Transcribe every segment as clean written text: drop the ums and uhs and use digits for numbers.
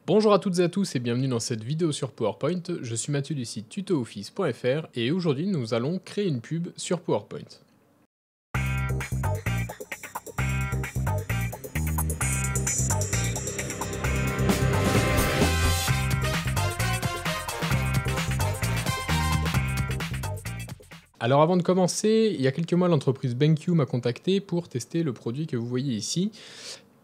Bonjour à toutes et à tous et bienvenue dans cette vidéo sur PowerPoint. Je suis Mathieu du site tutooffice.fr et aujourd'hui nous allons créer une pub sur PowerPoint. Alors avant de commencer, il y a quelques mois l'entreprise BenQ m'a contacté pour tester le produit que vous voyez ici.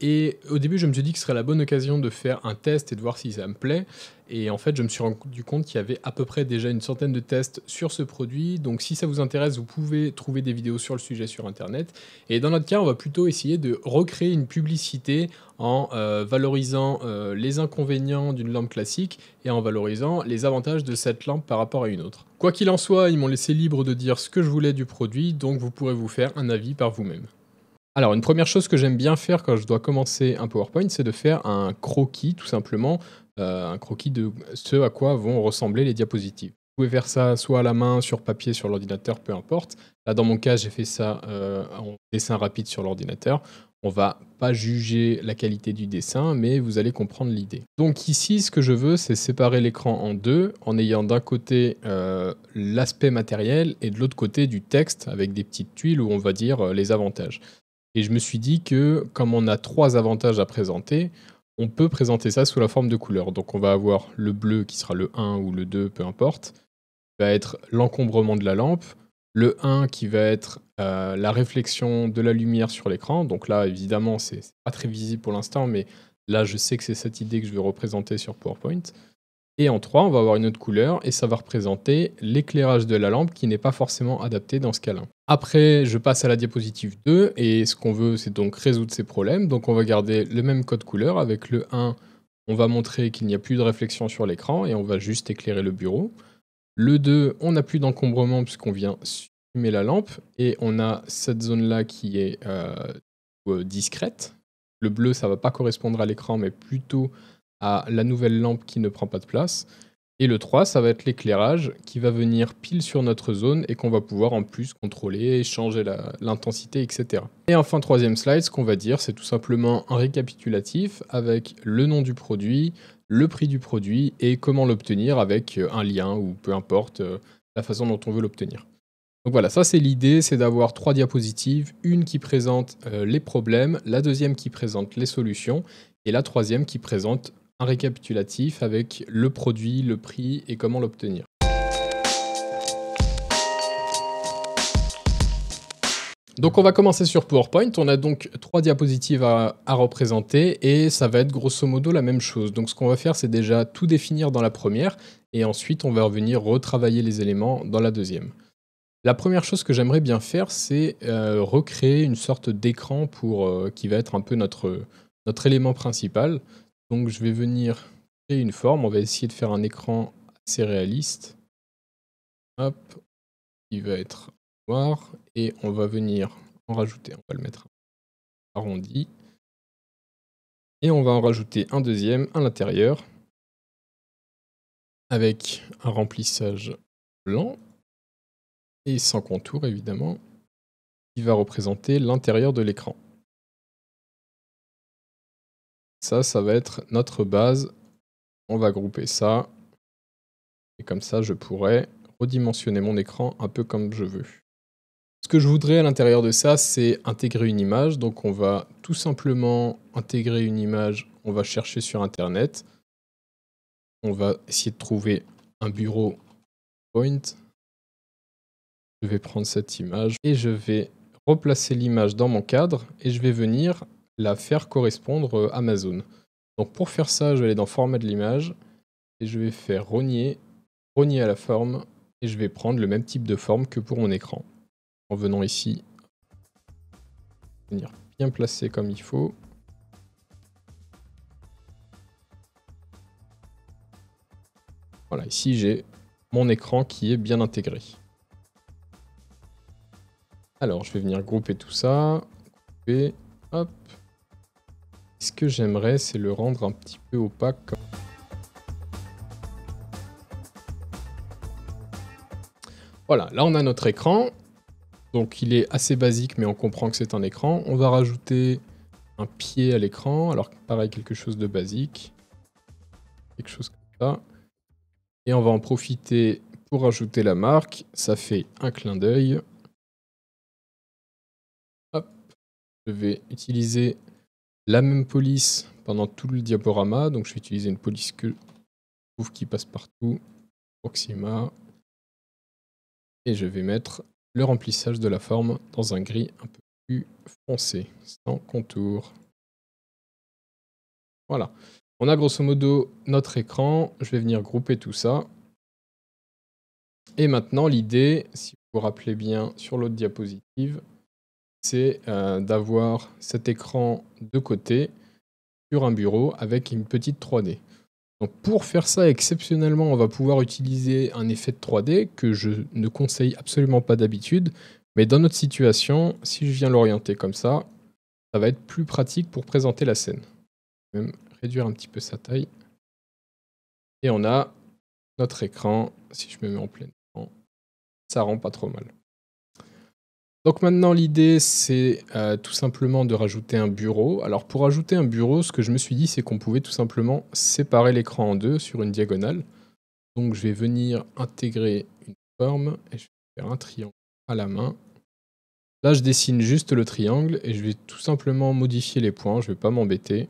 Et au début, je me suis dit que ce serait la bonne occasion de faire un test et de voir si ça me plaît. Et en fait, je me suis rendu compte qu'il y avait à peu près déjà une centaine de tests sur ce produit. Donc si ça vous intéresse, vous pouvez trouver des vidéos sur le sujet sur Internet. Et dans notre cas, on va plutôt essayer de recréer une publicité en valorisant les inconvénients d'une lampe classique et en valorisant les avantages de cette lampe par rapport à une autre. Quoi qu'il en soit, ils m'ont laissé libre de dire ce que je voulais du produit, donc vous pourrez vous faire un avis par vous-même. Alors, une première chose que j'aime bien faire quand je dois commencer un PowerPoint, c'est de faire un croquis, tout simplement, un croquis de ce à quoi vont ressembler les diapositives. Vous pouvez faire ça soit à la main, sur papier, sur l'ordinateur, peu importe. Là, dans mon cas, j'ai fait ça en dessin rapide sur l'ordinateur. On va pas juger la qualité du dessin, mais vous allez comprendre l'idée. Donc ici, ce que je veux, c'est séparer l'écran en deux, en ayant d'un côté l'aspect matériel et de l'autre côté du texte avec des petites tuiles où on va dire les avantages. Et je me suis dit que, comme on a 3 avantages à présenter, on peut présenter ça sous la forme de couleurs. Donc on va avoir le bleu qui sera le 1 ou le 2, peu importe, qui va être l'encombrement de la lampe, le 1 qui va être la réflexion de la lumière sur l'écran. Donc là, évidemment, c'est pas très visible pour l'instant, mais là, je sais que c'est cette idée que je vais représenter sur PowerPoint. Et en 3, on va avoir une autre couleur et ça va représenter l'éclairage de la lampe qui n'est pas forcément adapté dans ce cas-là. Après, je passe à la diapositive 2 et ce qu'on veut, c'est donc résoudre ces problèmes. Donc on va garder le même code couleur. Avec le 1, on va montrer qu'il n'y a plus de réflexion sur l'écran et on va juste éclairer le bureau. Le 2, on n'a plus d'encombrement puisqu'on vient supprimer la lampe et on a cette zone-là qui est discrète. Le bleu, ça ne va pas correspondre à l'écran, mais plutôt à la nouvelle lampe qui ne prend pas de place. Et le 3, ça va être l'éclairage qui va venir pile sur notre zone et qu'on va pouvoir en plus contrôler, changer l'intensité, etc. Et enfin, troisième slide, ce qu'on va dire, c'est tout simplement un récapitulatif avec le nom du produit, le prix du produit et comment l'obtenir avec un lien ou peu importe la façon dont on veut l'obtenir. Donc voilà, ça c'est l'idée, c'est d'avoir 3 diapositives, une qui présente les problèmes, la deuxième qui présente les solutions et la troisième qui présente un récapitulatif avec le produit, le prix et comment l'obtenir. Donc on va commencer sur PowerPoint, on a donc 3 diapositives à représenter et ça va être grosso modo la même chose. Donc ce qu'on va faire, c'est déjà tout définir dans la première et ensuite on va revenir retravailler les éléments dans la deuxième. La première chose que j'aimerais bien faire, c'est recréer une sorte d'écran qui va être un peu notre élément principal. Donc je vais venir créer une forme, on va essayer de faire un écran assez réaliste. Hop, qui va être noir, et on va venir en rajouter, on va le mettre arrondi. Et on va en rajouter un deuxième à l'intérieur, avec un remplissage blanc, et sans contour évidemment, qui va représenter l'intérieur de l'écran. Ça va être notre base. On va grouper ça. Et comme ça, je pourrais redimensionner mon écran un peu comme je veux. Ce que je voudrais à l'intérieur de ça, c'est intégrer une image. Donc on va tout simplement intégrer une image. On va chercher sur Internet. On va essayer de trouver un bureau point. Je vais prendre cette image et je vais replacer l'image dans mon cadre et je vais venir la faire correspondre à ma zone. Donc pour faire ça, je vais aller dans format de l'image et je vais faire rogner à la forme et je vais prendre le même type de forme que pour mon écran. En venant ici, venir bien placer comme il faut. Voilà, ici j'ai mon écran qui est bien intégré. Alors, je vais venir grouper tout ça. Grouper, hop. Ce que j'aimerais, c'est le rendre un petit peu opaque. Voilà, là on a notre écran. Donc il est assez basique, mais on comprend que c'est un écran. On va rajouter un pied à l'écran. Alors pareil, quelque chose de basique. quelque chose comme ça. Et on va en profiter pour ajouter la marque. Ça fait un clin d'œil. Hop. Je vais utiliser la même police pendant tout le diaporama. Donc je vais utiliser une police que je trouve qui passe partout. Proxima. Et je vais mettre le remplissage de la forme dans un gris un peu plus foncé, sans contour. Voilà. On a grosso modo notre écran. Je vais venir grouper tout ça. Et maintenant, l'idée, si vous vous rappelez bien sur l'autre diapositive, c'est d'avoir cet écran de côté sur un bureau avec une petite 3D. Donc pour faire ça, exceptionnellement, on va pouvoir utiliser un effet de 3D que je ne conseille absolument pas d'habitude. Mais dans notre situation, si je viens l'orienter comme ça va être plus pratique pour présenter la scène. Je vais même réduire un petit peu sa taille. Et on a notre écran, si je me mets en plein écran, ça rend pas trop mal. Donc maintenant, l'idée, c'est tout simplement de rajouter un bureau. Alors pour ajouter un bureau, ce que je me suis dit, c'est qu'on pouvait tout simplement séparer l'écran en deux sur une diagonale. Donc je vais venir intégrer une forme et je vais faire un triangle à la main. Là, je dessine juste le triangle et je vais tout simplement modifier les points. Je ne vais pas m'embêter.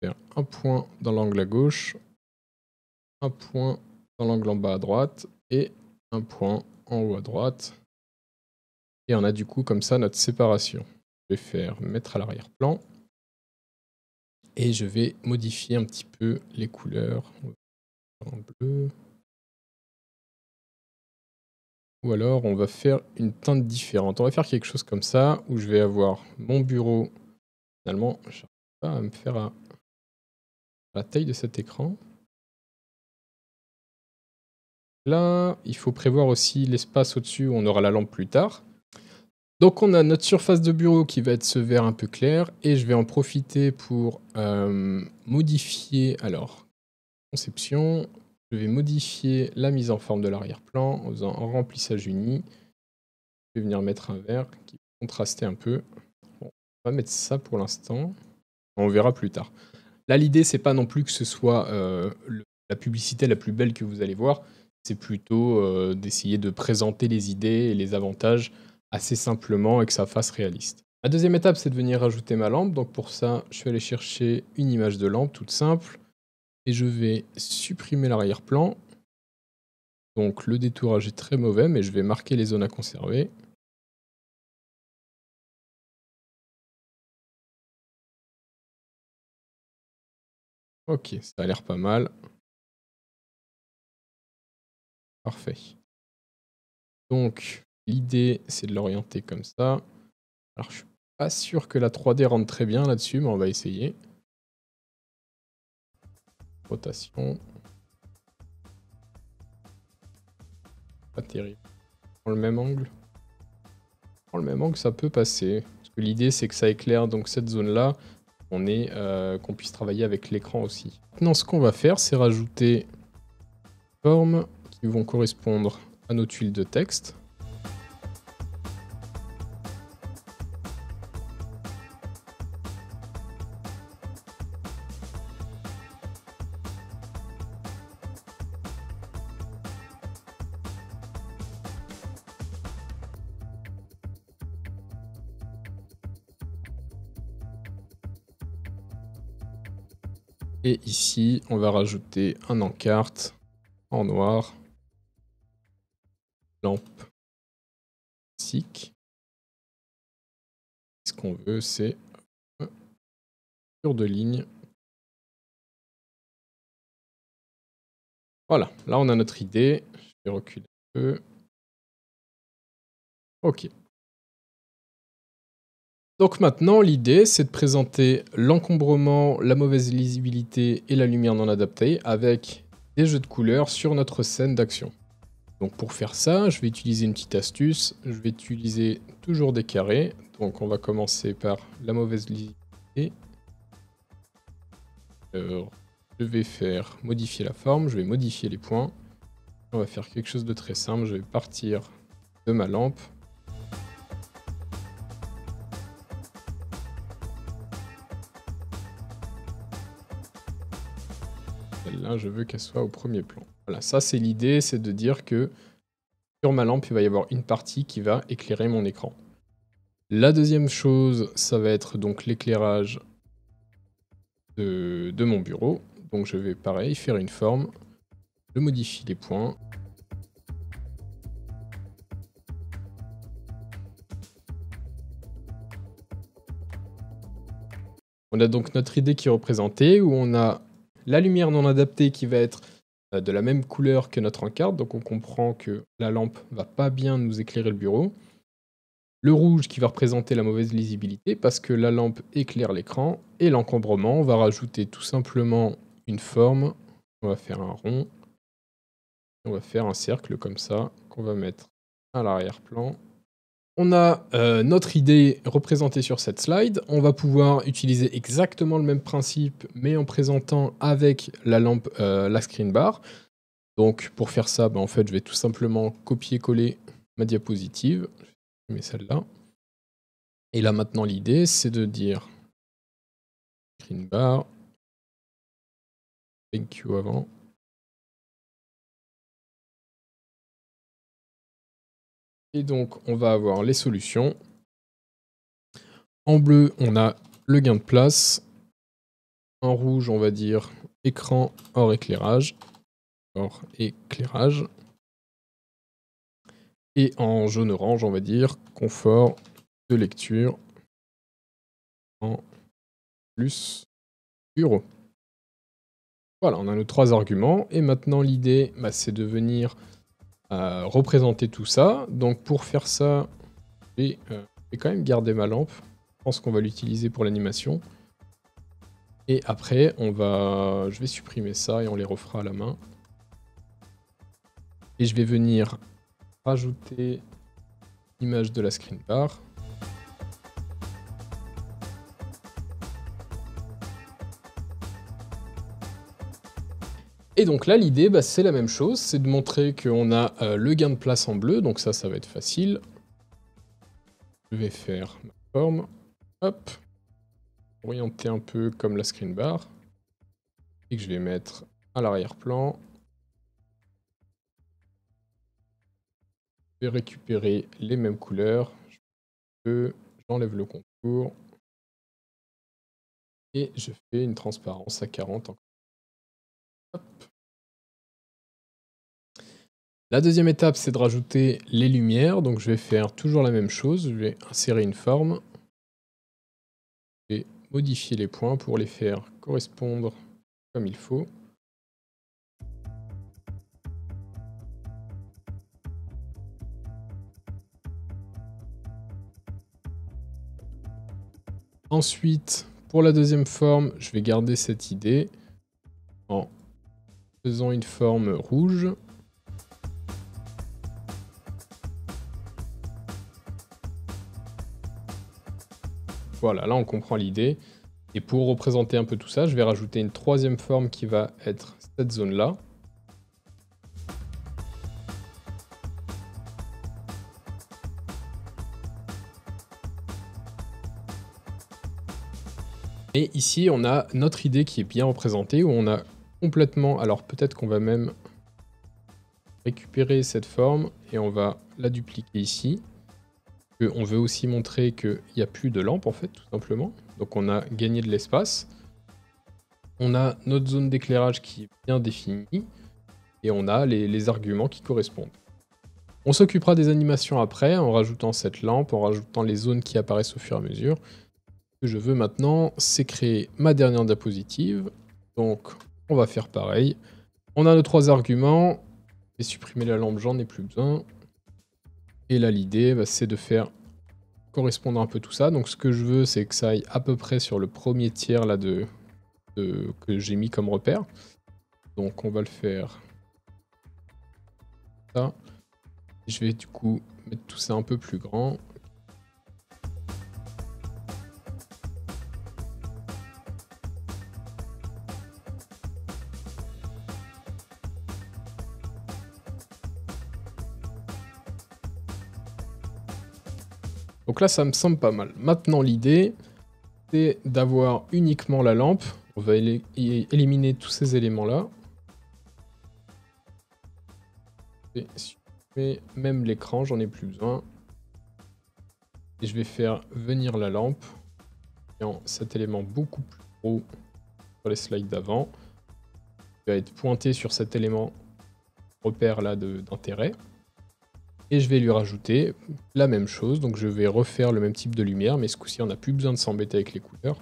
Faire un point dans l'angle à gauche, un point dans l'angle en bas à droite et un point en haut à droite. Et on a du coup comme ça notre séparation. Je vais faire mettre à l'arrière-plan. Et je vais modifier un petit peu les couleurs. En bleu. Ou alors on va faire une teinte différente. On va faire quelque chose comme ça, où je vais avoir mon bureau. Finalement, je n'arrive pas à me faire à la taille de cet écran. Là, il faut prévoir aussi l'espace au-dessus où on aura la lampe plus tard. Donc on a notre surface de bureau qui va être ce vert un peu clair et je vais en profiter pour modifier, alors, conception, je vais modifier la mise en forme de l'arrière-plan en faisant un remplissage uni. Je vais venir mettre un vert qui va contraster un peu. Bon, on va mettre ça pour l'instant, on verra plus tard. Là l'idée c'est pas non plus que ce soit la publicité la plus belle que vous allez voir, c'est plutôt d'essayer de présenter les idées et les avantages assez simplement et que ça fasse réaliste. La deuxième étape, c'est de venir rajouter ma lampe. Donc pour ça, je vais aller chercher une image de lampe toute simple et je vais supprimer l'arrière-plan. Donc le détourage est très mauvais, mais je vais marquer les zones à conserver. Ok, ça a l'air pas mal. Parfait. Donc l'idée, c'est de l'orienter comme ça. Alors je suis pas sûr que la 3D rentre très bien là-dessus, mais on va essayer. Rotation. Pas terrible. Dans le même angle. Dans le même angle, ça peut passer. Parce que l'idée, c'est que ça éclaire donc cette zone-là. Qu'on puisse travailler avec l'écran aussi. Maintenant, ce qu'on va faire, c'est rajouter des formes qui vont correspondre à nos tuiles de texte. Et ici, on va rajouter un encarte en noir. Lampe classique. Ce qu'on veut, c'est sur deux lignes. Voilà, là on a notre idée. Je vais reculer un peu. Ok. Donc maintenant, l'idée, c'est de présenter l'encombrement, la mauvaise lisibilité et la lumière non adaptée avec des jeux de couleurs sur notre scène d'action. Donc pour faire ça, je vais utiliser une petite astuce. Je vais utiliser toujours des carrés. Donc on va commencer par la mauvaise lisibilité. Alors, je vais faire modifier la forme, je vais modifier les points. On va faire quelque chose de très simple. Je vais partir de ma lampe. celle-là, je veux qu'elle soit au premier plan. Voilà, ça c'est l'idée, c'est de dire que sur ma lampe, il va y avoir une partie qui va éclairer mon écran. La deuxième chose, ça va être donc l'éclairage de mon bureau. Donc je vais pareil faire une forme, je modifie les points. On a donc notre idée qui est représentée, où on a la lumière non adaptée qui va être de la même couleur que notre encarte, donc on comprend que la lampe va pas bien nous éclairer le bureau. Le rouge qui va représenter la mauvaise lisibilité parce que la lampe éclaire l'écran. Et l'encombrement, on va rajouter tout simplement une forme. On va faire un rond. On va faire un cercle comme ça qu'on va mettre à l'arrière-plan. On a notre idée représentée sur cette slide. On va pouvoir utiliser exactement le même principe mais en présentant avec la lampe la screen bar. Donc pour faire ça, en fait, je vais tout simplement copier-coller ma diapositive. Je mets celle-là. Et là maintenant l'idée c'est de dire screen bar, BenQ avant. Et donc on va avoir les solutions. En bleu on a le gain de place. En rouge on va dire écran hors éclairage. Hors éclairage. Et en jaune-orange on va dire confort de lecture en plus bureau. Voilà, on a nos 3 arguments. Et maintenant l'idée c'est de venir représenter tout ça. Donc pour faire ça, je vais quand même garder ma lampe. Je pense qu'on va l'utiliser pour l'animation. Et après, je vais supprimer ça et on les refera à la main. Et je vais venir rajouter l'image de la screen bar. Et donc là, l'idée, c'est la même chose, c'est de montrer qu'on a le gain de place en bleu, donc ça va être facile. Je vais faire ma forme, hop, orienter un peu comme la screen bar, et que je vais mettre à l'arrière-plan. Je vais récupérer les mêmes couleurs, j'enlève le contour, et je fais une transparence à 40. Hop. La deuxième étape, c'est de rajouter les lumières. Donc je vais faire toujours la même chose. Je vais insérer une forme. Et modifier les points pour les faire correspondre comme il faut. Ensuite, pour la deuxième forme, je vais garder cette idée en faisant une forme rouge. Voilà, là on comprend l'idée. Et pour représenter un peu tout ça, je vais rajouter une troisième forme qui va être cette zone-là. Et ici, on a notre idée qui est bien représentée, où on a complètement... Alors peut-être qu'on va même récupérer cette forme et on va la dupliquer ici. On veut aussi montrer qu'il n'y a plus de lampe en fait, tout simplement. Donc on a gagné de l'espace. On a notre zone d'éclairage qui est bien définie. Et on a les arguments qui correspondent. On s'occupera des animations après, en rajoutant cette lampe, en rajoutant les zones qui apparaissent au fur et à mesure. Ce que je veux maintenant, c'est créer ma dernière diapositive. Donc on va faire pareil. On a nos 3 arguments. Je vais supprimer la lampe, j'en ai plus besoin. Et là, l'idée, c'est de faire correspondre un peu tout ça. Donc, ce que je veux, c'est que ça aille à peu près sur le premier tiers là, que j'ai mis comme repère. Donc, on va le faire ça. Je vais du coup mettre tout ça un peu plus grand. Donc là, ça me semble pas mal. Maintenant, l'idée, c'est d'avoir uniquement la lampe. On va éliminer tous ces éléments-là. Et supprimer même l'écran, j'en ai plus besoin. Et je vais faire venir la lampe. En cet élément beaucoup plus gros sur les slides d'avant. Il va être pointé sur cet élément repère là d'intérêt. Et je vais lui rajouter la même chose. Donc je vais refaire le même type de lumière, mais ce coup-ci on n'a plus besoin de s'embêter avec les couleurs.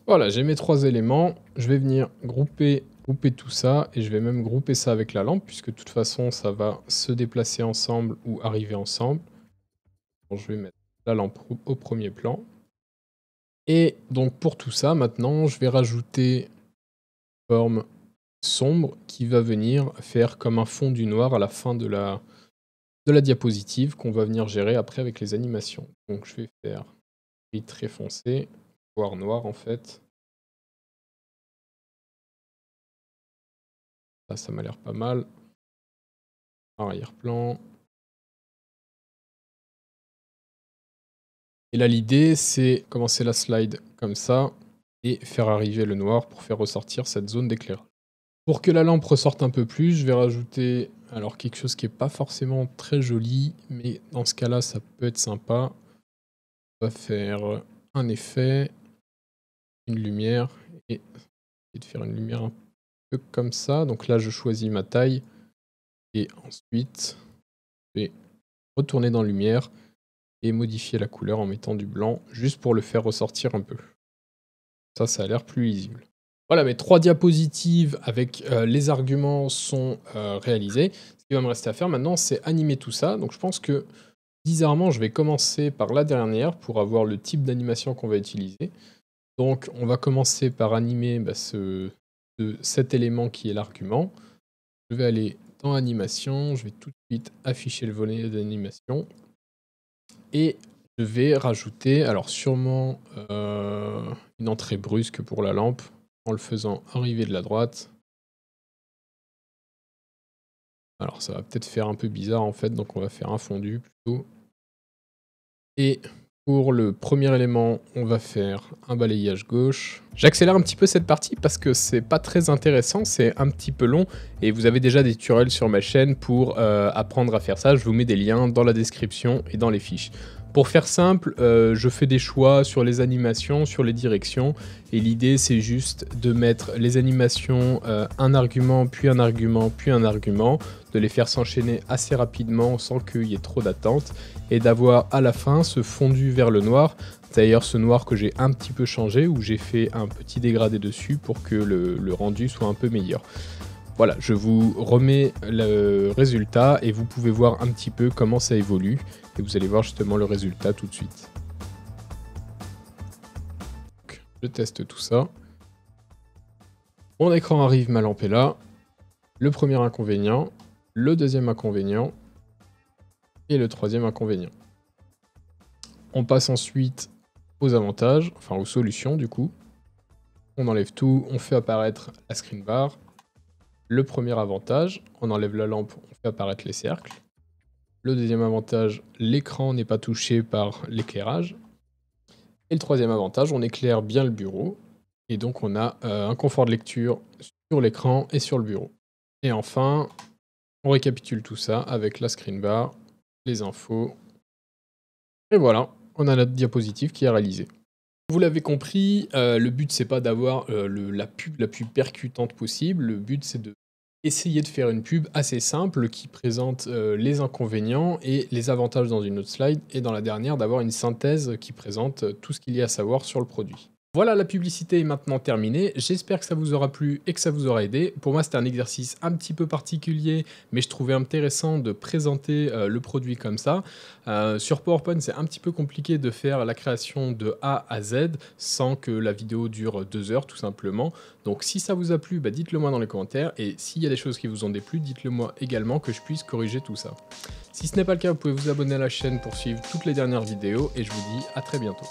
Voilà, j'ai mes 3 éléments. Je vais venir grouper tout ça et je vais même grouper ça avec la lampe puisque de toute façon ça va se déplacer ensemble ou arriver ensemble. Donc, je vais mettre la lampe au premier plan. Et donc pour tout ça, maintenant, je vais rajouter une forme sombre qui va venir faire comme un fond du noir à la fin de la diapositive qu'on va venir gérer après avec les animations. Donc je vais faire gris très foncé, voire noir en fait. Là, ça m'a l'air pas mal. Arrière-plan. Et là, l'idée, c'est commencer la slide comme ça et faire arriver le noir pour faire ressortir cette zone d'éclairage. Pour que la lampe ressorte un peu plus, je vais rajouter alors quelque chose qui n'est pas forcément très joli, mais dans ce cas-là, ça peut être sympa. On va faire un effet, une lumière, et de faire une lumière un peu comme ça. Donc là, je choisis ma taille, et ensuite, je vais retourner dans lumière et modifier la couleur en mettant du blanc, juste pour le faire ressortir un peu. Ça a l'air plus lisible. Voilà, mes 3 diapositives avec les arguments sont réalisées. Ce qui va me rester à faire maintenant, c'est animer tout ça. Donc je pense que, bizarrement, je vais commencer par la dernière pour avoir le type d'animation qu'on va utiliser. Donc on va commencer par animer cet élément qui est l'argument. Je vais aller dans animation, je vais tout de suite afficher le volet d'animation. Et je vais rajouter, alors sûrement une entrée brusque pour la lampe, en le faisant arriver de la droite. Alors ça va peut-être faire un peu bizarre en fait, donc on va faire un fondu plutôt. Et pour le premier élément, on va faire un balayage gauche. J'accélère un petit peu cette partie parce que c'est pas très intéressant, c'est un petit peu long et vous avez déjà des tutoriels sur ma chaîne pour apprendre à faire ça. Je vous mets des liens dans la description et dans les fiches. Pour faire simple, je fais des choix sur les animations, sur les directions, et l'idée c'est juste de mettre les animations, un argument, puis un argument, puis un argument, de les faire s'enchaîner assez rapidement sans qu'il y ait trop d'attente, et d'avoir à la fin ce fondu vers le noir. D'ailleurs ce noir que j'ai un petit peu changé, où j'ai fait un petit dégradé dessus pour que le rendu soit un peu meilleur. Voilà, je vous remets le résultat et vous pouvez voir un petit peu comment ça évolue. Et vous allez voir justement le résultat tout de suite. Donc, je teste tout ça. Mon écran arrive, ma lampe est là. Le premier inconvénient, le deuxième inconvénient et le troisième inconvénient. On passe ensuite aux avantages, enfin aux solutions du coup. On enlève tout, on fait apparaître la screen bar. Le premier avantage, on enlève la lampe, on fait apparaître les cercles. Le deuxième avantage, l'écran n'est pas touché par l'éclairage. Et le troisième avantage, on éclaire bien le bureau. Et donc on a un confort de lecture sur l'écran et sur le bureau. Et enfin, on récapitule tout ça avec la screen bar, les infos. Et voilà, on a notre diapositive qui est réalisée. Vous l'avez compris, le but c'est pas d'avoir la pub la plus percutante possible, le but c'est de essayer de faire une pub assez simple qui présente les inconvénients et les avantages dans une autre slide, et dans la dernière d'avoir une synthèse qui présente tout ce qu'il y a à savoir sur le produit. Voilà, la publicité est maintenant terminée, j'espère que ça vous aura plu et que ça vous aura aidé. Pour moi c'était un exercice un petit peu particulier, mais je trouvais intéressant de présenter le produit comme ça. Sur PowerPoint c'est un petit peu compliqué de faire la création de A à Z sans que la vidéo dure 2 heures tout simplement. Donc si ça vous a plu, dites-le moi dans les commentaires, et s'il y a des choses qui vous ont déplu, dites-le moi également que je puisse corriger tout ça. Si ce n'est pas le cas, vous pouvez vous abonner à la chaîne pour suivre toutes les dernières vidéos, et je vous dis à très bientôt.